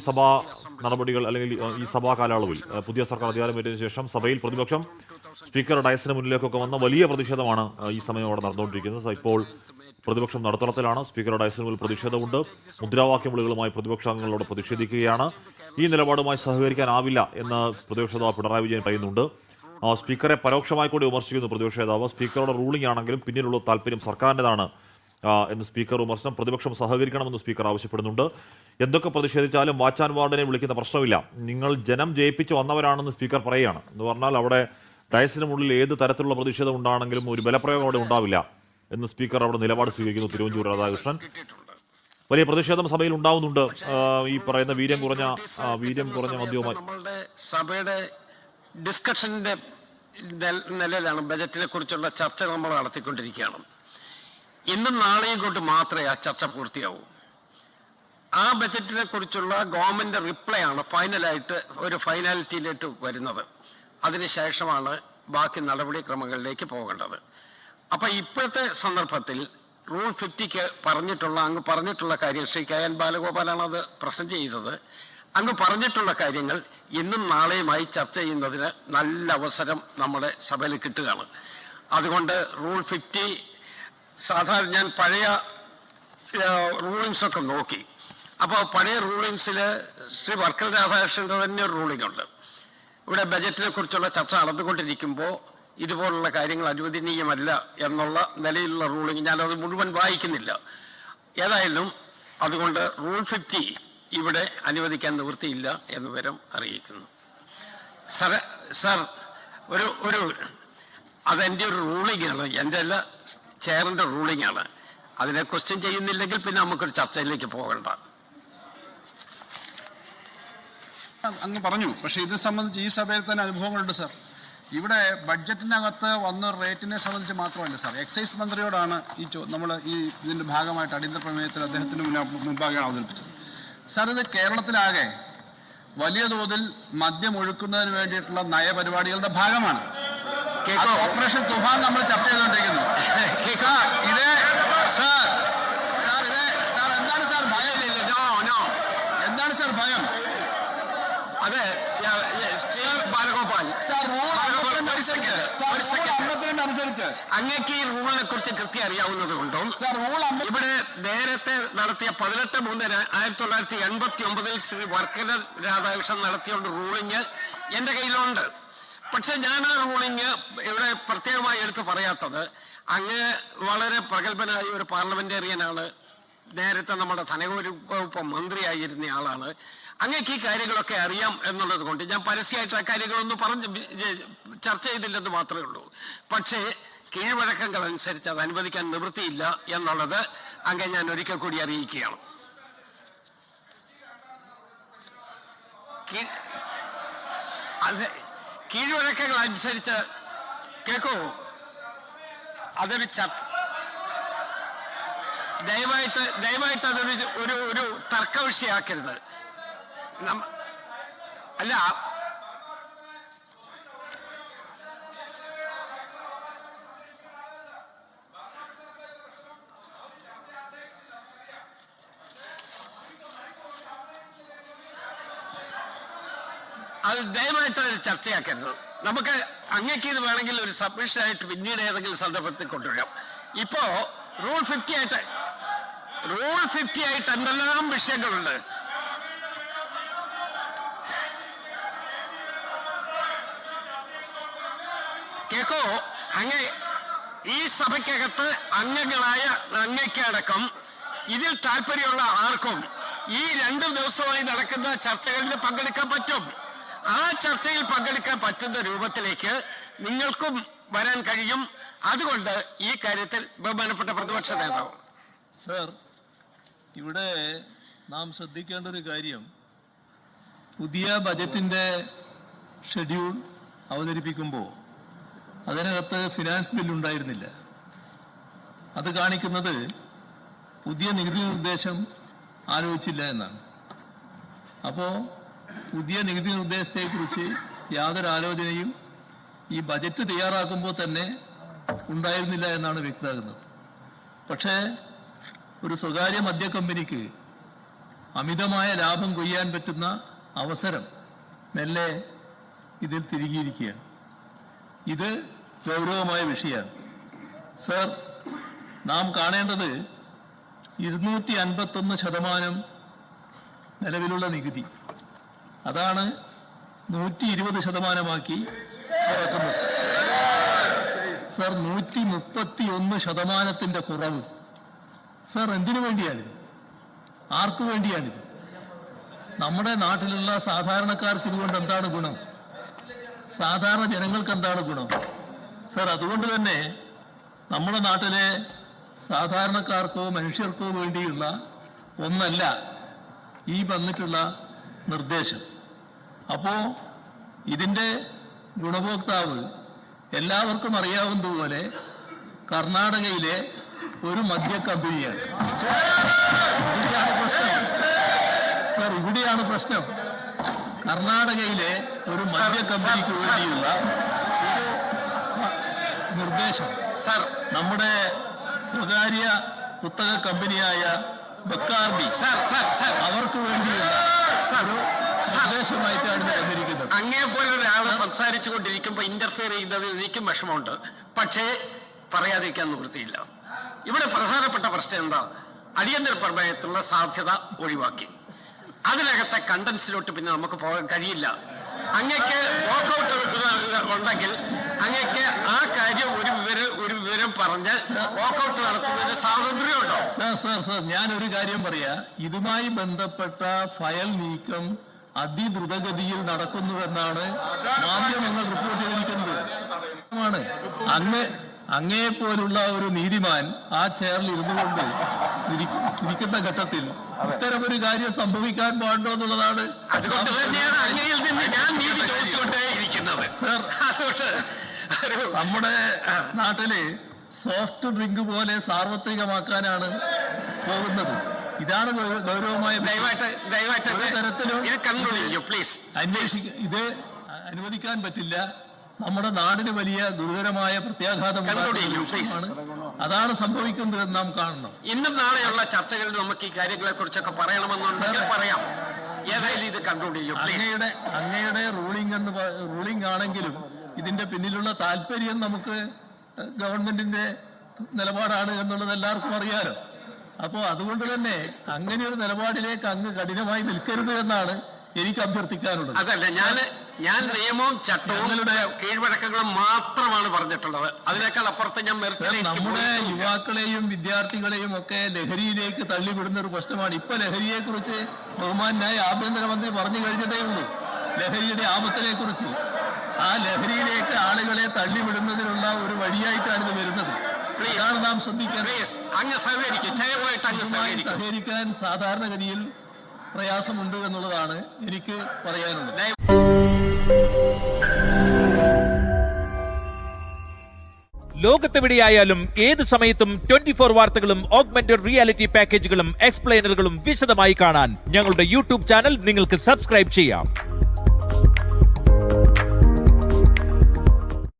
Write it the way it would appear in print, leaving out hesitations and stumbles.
സഭാ നടപടികൾ അല്ലെങ്കിൽ ഈ സഭാ കാലയളവിൽ പുതിയ സർക്കാർ അധികാരമേറ്റതിനു ശേഷം സഭയിൽ പ്രതിപക്ഷം സ്പീക്കർ ഡയസിന് മുന്നിലേക്കൊക്കെ വന്ന വലിയ പ്രതിഷേധമാണ് ഈ സമയം അവിടെ നടന്നുകൊണ്ടിരിക്കുന്നത്. ഇപ്പോൾ പ്രതിപക്ഷം നടുത്തളത്തിലാണ്. സ്പീക്കർ ഡയസിന് മുന്നിൽ പ്രതിഷേധമുണ്ട്. മുദ്രാവാക്യം വിളികളുമായി പ്രതിപക്ഷാംഗങ്ങളോട് പ്രതിഷേധിക്കുകയാണ്. ഈ നിലപാടുമായി സഹകരിക്കാനാവില്ല എന്ന് പ്രതിപക്ഷ നേതാവ് പിണറായി വിജയൻ പറയുന്നുണ്ട്. സ്പീക്കറെ പരോക്ഷമായി കൂടി വിമർശിക്കുന്നു പ്രതിപക്ഷ നേതാവ്. സ്പീക്കറുടെ റൂളിംഗ് ആണെങ്കിലും പിന്നിലുള്ള താല്പര്യം സർക്കാരിൻ്റെതാണ് എന്ന് സ്പീക്കർ വിമർശനം. പ്രതിപക്ഷം സഹകരിക്കണമെന്ന് സ്പീക്കർ ആവശ്യപ്പെടുന്നുണ്ട്. എന്തൊക്കെ പ്രതിഷേധിച്ചാലും വാച്ച് ആൻഡ് വാർഡിനെ വിളിക്കുന്ന പ്രശ്നമില്ല, നിങ്ങൾ ജനം ജയിപ്പിച്ച് വന്നവരാണെന്ന് സ്പീക്കർ പറയുകയാണ്. എന്ന് പറഞ്ഞാൽ അവിടെ ഡയസിന് മുകളിൽ ഏത് തരത്തിലുള്ള പ്രതിഷേധം ഉണ്ടാണെങ്കിലും ഒരു ബലപ്രയോഗം അവിടെ ഉണ്ടാവില്ല എന്ന് സ്പീക്കർ അവിടെ നിലപാട് സ്വീകരിക്കുന്നു. തിരുവഞ്ചൂർ രാധാകൃഷ്ണൻ. വലിയ പ്രതിഷേധം സഭയിൽ ഉണ്ടാവുന്നുണ്ട്. ഈ പറയുന്ന വീര്യം കുറഞ്ഞ മദ്യവുമായി സഭയുടെ ഡിസ്കഷന്റെ നിലയിലാണ് ബജറ്റിനെ കുറിച്ചുള്ള ചർച്ച നമ്മൾ നടത്തിക്കൊണ്ടിരിക്കുകയാണ്. ഇന്നും നാളെയും കൊണ്ട് മാത്രമേ ആ ചർച്ച പൂർത്തിയാവൂ. ആ ബജറ്റിനെ കുറിച്ചുള്ള ഗവൺമെന്റ് റിപ്ലൈ ആണ് ഫൈനലായിട്ട് ഒരു ഫൈനാലിറ്റിയിലേക്ക് വരുന്നത്. അതിനുശേഷമാണ് ബാക്കി നടപടിക്രമങ്ങളിലേക്ക് പോകേണ്ടത്. അപ്പൊ ഇപ്പോഴത്തെ സന്ദർഭത്തിൽ റൂൾ 50 അങ്ങ് പറഞ്ഞിട്ടുള്ള കാര്യം ശ്രീ KN ബാലഗോപാലാണ് അത് പ്രസന്റ് ചെയ്തത്. അങ്ങ് പറഞ്ഞിട്ടുള്ള കാര്യങ്ങൾ ഇന്നും നാളെയുമായി ചർച്ച ചെയ്യുന്നതിന് നല്ല അവസരം നമ്മുടെ സഭയിൽ കിട്ടുകയാണ്. അതുകൊണ്ട് റൂൾ 50 സാധാരണ ഞാൻ പഴയ റൂളിങ്സ് ഒക്കെ നോക്കി. അപ്പോൾ പഴയ റൂളിങ്സിൽ ശ്രീ വർക്കല രാധാകൃഷ്ണൻ്റെ തന്നെ ഒരു റൂളിംഗ് ഉണ്ട്. ഇവിടെ ബജറ്റിനെ കുറിച്ചുള്ള ചർച്ച നടന്നുകൊണ്ടിരിക്കുമ്പോൾ ഇതുപോലുള്ള കാര്യങ്ങൾ അനുവദനീയമല്ല എന്നുള്ള നിലയിലുള്ള റൂളിംഗ് ഞാനത് മുഴുവൻ വായിക്കുന്നില്ല. ഏതായാലും അതുകൊണ്ട് റൂൾ 50 ഇവിടെ അനുവദിക്കാൻ നിവൃത്തിയില്ല എന്ന് വിവരം അറിയിക്കുന്നു. സർ ഒരു അതെൻ്റെ ഒരു റൂളിംഗ് ആണ്, എൻ്റെ അല്ല, ചെയറിൻ്റെ റൂളിംഗ് ആണ്. അതിനെ ക്വസ്റ്റ്യൻ ചെയ്യുന്നില്ലെങ്കിൽ പിന്നെ നമുക്കൊരു ചർച്ചയിലേക്ക് പോകണ്ട. അങ്ങ് പറഞ്ഞു. പക്ഷേ ഇത് സംബന്ധിച്ച് ഈ സഭയിൽ തന്നെ അനുഭവങ്ങളുണ്ട് സാർ. ഇവിടെ ബഡ്ജറ്റിനകത്ത് വന്ന റേറ്റിനെ സംബന്ധിച്ച് മാത്രമല്ല സാർ, എക്സൈസ് മന്ത്രിയോടാണ് നമ്മൾ ഇതിൻ്റെ ഭാഗമായിട്ട് അടിയന്തര പ്രമേയത്തിൽ അദ്ദേഹത്തിന് മുൻപാകെയാണ് അവതരിപ്പിച്ചത്. സാർ, ഇത് കേരളത്തിലാകെ വലിയ തോതിൽ മദ്യം ഒഴുക്കുന്നതിന് വേണ്ടിയിട്ടുള്ള നയപരിപാടികളുടെ ഭാഗമാണ്. ഓപ്പറേഷൻ തുഫാൻ നമ്മൾ ചർച്ച ചെയ്തുകൊണ്ടിരിക്കുന്നു. എന്താണ് സാർ ഭയം? എന്താണ് സാർ ഭയം? അതെ ബാലഗോപാൽ സാർ, അങ്ങേക്ക് ഈ റൂളിനെ കുറിച്ച് കൃത്യം അറിയാവുന്നത് കൊണ്ടും ഇവിടെ നേരത്തെ നടത്തിയ 18/3/1989 ശ്രീ വർക്കല രാധാകൃഷ്ണൻ നടത്തിയോണ്ട് റൂളിങ് എൻ്റെ കയ്യിലുണ്ട്. പക്ഷെ ഞാൻ ആ റൂളിങ് ഇവിടെ പ്രത്യേകമായി എടുത്ത് പറയാത്തത്, അങ്ങ് വളരെ പ്രഗത്ഭനായ ഒരു പാർലമെന്റേറിയനാണ്, നേരത്തെ നമ്മുടെ ധനവകുപ്പ് മന്ത്രിയായിരുന്ന ആളാണ്. അങ്ങേക്ക് ഈ കാര്യങ്ങളൊക്കെ അറിയാം എന്നുള്ളത് കൊണ്ട് ഞാൻ പരസ്യമായിട്ട് ആ കാര്യങ്ങളൊന്നും ചർച്ച ചെയ്തില്ലെന്ന് മാത്രമേ ഉള്ളൂ. പക്ഷേ കീഴ്വഴക്കങ്ങൾ അനുസരിച്ച് അത് അനുവദിക്കാൻ നിവൃത്തിയില്ല എന്നുള്ളത് അങ്ങ് ഞാൻ ഒരിക്കൽ കൂടി അറിയിക്കുകയാണ്. അത് കീഴ്വഴക്കങ്ങൾ അനുസരിച്ച് കേൾക്കൂ, അതൊരു ദയവായിട്ട് അതൊരു ഒരു തർക്ക വിഷയമാക്കരുത്. അല്ല, അത് ദയവായിട്ട് അത് ചർച്ചയാക്കരുത്. നമുക്ക് അങ്ങേക്ക് ഇത് വേണമെങ്കിൽ ഒരു സബ്മിഷനായിട്ട് പിന്നീട് ഏതെങ്കിലും സന്ദർഭത്തിൽ കൊണ്ടുവരാം. ഇപ്പോ റൂൾ 50 ആയിട്ട് എന്തെല്ലാം വിഷയങ്ങളുണ്ട്. കേക്കോ, അങ്ങ് ഈ സഭയ്ക്കകത്ത് അംഗങ്ങളായ അങ്ങയ്ക്കടക്കം ഇതിൽ താല്പര്യമുള്ള ആർക്കും ഈ 2 ദിവസമായി നടക്കുന്ന ചർച്ചകളിൽ പങ്കെടുക്കാൻ പറ്റും. ആ ചർച്ചയിൽ പങ്കെടുക്കാൻ പറ്റുന്ന രൂപത്തിലേക്ക് നിങ്ങൾക്കും വരാൻ കഴിയും. അതുകൊണ്ട് ഈ കാര്യത്തിൽ ബഹുമാനപ്പെട്ട പ്രതിപക്ഷ നേതാവ്. സർ, ഇവിടെ നാം ശ്രദ്ധിക്കേണ്ട ഒരു കാര്യം, പുതിയ ബജറ്റിൻ്റെ ഷെഡ്യൂൾ അവതരിപ്പിക്കുമ്പോൾ അതിനകത്ത് ഫിനാൻസ് ബില്ലുണ്ടായിരുന്നില്ല. അത് കാണിക്കുന്നത് പുതിയ നികുതി നിർദ്ദേശം ആലോചിച്ചില്ല എന്നാണ്. അപ്പോൾ പുതിയ നികുതി നിർദ്ദേശത്തെക്കുറിച്ച് യാതൊരു ആലോചനയും ഈ ബജറ്റ് തയ്യാറാക്കുമ്പോൾ തന്നെ ഉണ്ടായിരുന്നില്ല എന്നാണ് വ്യക്തമാകുന്നത്. പക്ഷേ ഒരു സ്വകാര്യ മദ്യ കമ്പനിക്ക് അമിതമായ ലാഭം കൊയ്യാൻ പറ്റുന്ന അവസരം മെല്ലെ ഇതിൽ തിരികിയിരിക്കുകയാണ്. ഇത് ഗൗരവമായ വിഷയമാണ്. സർ, നാം കാണേണ്ടത് 251% നിലവിലുള്ള നികുതി, അതാണ് 120% കുറക്കുന്നത്. സർ, 131% കുറവ്. സർ, എന്തിനു വേണ്ടിയാണിത്? ആർക്കു വേണ്ടിയാണിത്? നമ്മുടെ നാട്ടിലുള്ള സാധാരണക്കാർക്ക് ഇതുകൊണ്ട് എന്താണ് ഗുണം? സാധാരണ ജനങ്ങൾക്ക് എന്താണ് ഗുണം? സർ, അതുകൊണ്ട് തന്നെ നമ്മുടെ നാട്ടിലെ സാധാരണക്കാർക്കോ മനുഷ്യർക്കോ വേണ്ടിയുള്ള ഒന്നല്ല ഈ വന്നിട്ടുള്ള നിർദ്ദേശം. അപ്പോൾ ഇതിൻ്റെ ഗുണഭോക്താവ് എല്ലാവർക്കും അറിയാവുന്നതുപോലെ കർണാടകയിലെ ഒരു മദ്യ കമ്പനിയാണ്. ഇവിടെയാണ് പ്രശ്നം. സർ, ഇവിടെയാണ് പ്രശ്നം. കർണാടകയിലെ ഒരു മദ്യ കമ്പനിക്ക് വേണ്ടിയുള്ള നിർദ്ദേശം സർ, നമ്മുടെ സ്വകാര്യ പുസ്തക കമ്പനിയായ ബക്കാർഡി അവർക്ക് വേണ്ടിയുള്ള ഒരു നിർദ്ദേശമായിട്ടാണ് ഇത് വന്നിരിക്കുന്നത്. അങ്ങേ പോലെ ഒരാള് സംസാരിച്ചു കൊണ്ടിരിക്കുമ്പോൾ ഇന്റർഫിയർ ചെയ്യുന്നതിൽ എനിക്കും വിഷമമുണ്ട്. പക്ഷേ പറയാതിരിക്കാൻ നിവൃത്തിയില്ല. ഇവിടെ പ്രധാനപ്പെട്ട പ്രശ്നം എന്താ? അടിയന്തര പ്രമേയത്തിലുള്ള സാധ്യത ഒഴിവാക്കി അതിനകത്തെ കണ്ടൻസിലോട്ട് പിന്നെ നമുക്ക് പോകാൻ കഴിയില്ല. അങ്ങക്ക് വാക്കൗട്ട് ഉണ്ടെങ്കിൽ അങ്ങക്ക് ആ കാര്യം ഒരു വിവരം പറഞ്ഞ് വാക്കൗട്ട് നടത്തുന്നതിന് സ്വാതന്ത്ര്യമുണ്ടോ? സർ, ഞാനൊരു കാര്യം പറയാ. ഇതുമായി ബന്ധപ്പെട്ട ഫയൽ നീക്കം അതിദ്രുതഗതിയിൽ നടക്കുന്നുവെന്നാണ് മാധ്യമങ്ങൾ റിപ്പോർട്ട് ചെയ്തിരിക്കുന്നത്. അങ്ങേപ്പോലുള്ള ഒരു നീതിമാൻ ആ ചെയറിൽ ഇരുന്നുകൊണ്ട് ഇരിക്കുന്ന ഘട്ടത്തിൽ ഇത്തരമൊരു കാര്യം സംഭവിക്കാൻ പാടുണ്ടോ എന്നുള്ളതാണ്. അതുകൊണ്ട് തന്നെയാണ് അങ്ങയിൽ നിന്ന് ഞാൻ നീതി ചോദിച്ചുകൊണ്ടേയിരിക്കുന്നത്. സർ, നമ്മുടെ നാട്ടില് സോഫ്റ്റ് ഡ്രിങ്ക് പോലെ സാർവത്രികമാക്കാനാണ് പോകുന്നത്. ഇതാണ് ഗൗരവമായ തരത്തിലും ഇത് അനുവദിക്കാൻ പറ്റില്ല. നമ്മുടെ നാടിന് വലിയ ഗുരുതരമായ പ്രത്യാഘാതം അതാണ് സംഭവിക്കുന്നത് എന്ന് നാം കാണണം. ഇന്നും നാളെയുള്ള ചർച്ചകളിൽ നമുക്ക് ഈ കാര്യങ്ങളെ കുറിച്ചൊക്കെ പറയണമെന്നുണ്ടെങ്കിൽ പറയാം. ഏതായാലും ഇത് കൺക്ലൂഡ് ചെയ്യും. അങ്ങയുടെ റൂളിംഗ് ആണെങ്കിലും ഇതിന്റെ പിന്നിലുള്ള താല്പര്യം നമുക്ക് ഗവൺമെന്റിന്റെ നിലപാടാണ് എന്നുള്ളത് എല്ലാവർക്കും അറിയാലോ. അപ്പോൾ അതുകൊണ്ട് തന്നെ അങ്ങനെ ഒരു നിലപാടിലേക്ക് അങ്ങ് കഠിനമായി നിൽക്കരുത് എന്നാണ് എനിക്ക് അഭ്യർത്ഥിക്കാനുള്ളത്. അതല്ല, ഞാൻ നിയമവും ചട്ടവും കീഴ്വഴക്കങ്ങളും മാത്രമാണ് പറഞ്ഞിട്ടുള്ളത്. അതിനേക്കാൾ അപ്പുറത്ത് ഞാൻ നമ്മുടെ യുവാക്കളെയും വിദ്യാർത്ഥികളെയും ഒക്കെ ലഹരിയിലേക്ക് തള്ളിവിടുന്ന ഒരു പ്രശ്നമാണ്. ഇപ്പൊ ലഹരിയെ കുറിച്ച് ബഹുമാനായ ആഭ്യന്തരമന്ത്രി പറഞ്ഞു കഴിഞ്ഞതേ ഉള്ളൂ. ലഹരിയുടെ ആപത്തിനെ കുറിച്ച് ആ ലഹരിയിലേക്ക് ആളുകളെ തള്ളിവിടുന്നതിനുള്ള ഒരു വഴിയായിട്ടാണ് ഇത് വരുന്നത്. ഇതാണ് നാം സഹകരിക്കാൻ സാധാരണഗതിയിൽ പ്രയാസമുണ്ട് എന്നുള്ളതാണ് എനിക്ക് പറയാനുള്ളത്. ലോകത്തെവിടെയായാലും ഏത് സമയത്തും 24 വാർത്തകളും ഓഗ്മെന്റഡ് റിയാലിറ്റി പാക്കേജുകളും എക്സ്പ്ലെയിനറുകളും വിശദമായി കാണാൻ ഞങ്ങളുടെ യൂട്യൂബ് ചാനൽ നിങ്ങൾക്ക് സബ്സ്ക്രൈബ് ചെയ്യാം.